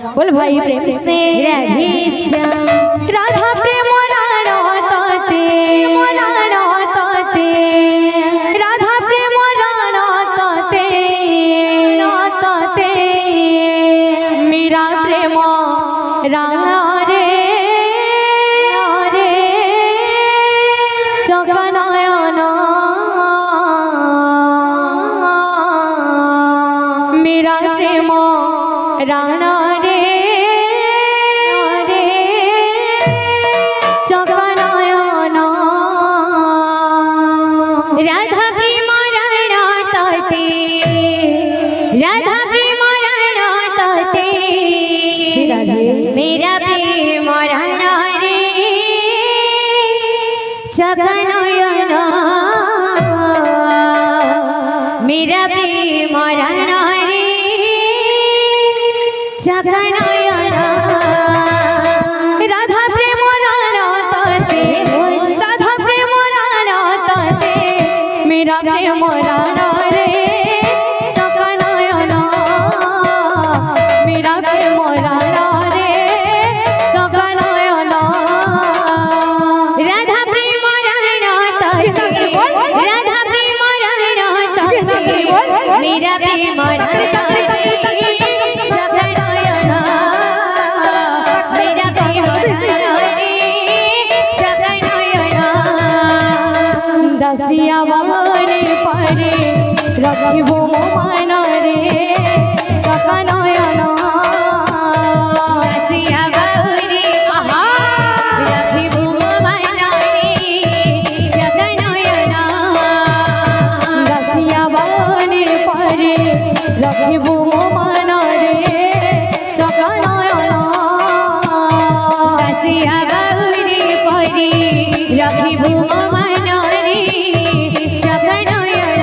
बोल भाई प्रेम से राधे श्याम राधा प्रेम तते राधा प्रेम तते मीरा प्रेम राणा रे जगनयन मीरा प्रेम राणा रे जगनयन राधा प्रेम राणा तते राधा प्रेम राणा तते मेरा प्रेम राणा रे जगनयन मेरा प्रेम राणा रे जगनयन राधा प्रेम राणा तते राधा प्रेम राणा तते मेरा प्रेम राणा रे जगनयन मेरा प्रेम राणा रे जगनयन राधा प्रेम राणा तते राधा प्रेम राणा तते मेरा प्रेम राणा रे जगनयन मेरा प्रेम राणा रे जगनयन दसिया बारे परे रखिबो मन रे जगनयन दसिया बारे रखिबो मन रे जगनयन दसिया बारे परे रखिबो मन रे जगनयन दसिया बारे परे रखिबो मन रे जगनयन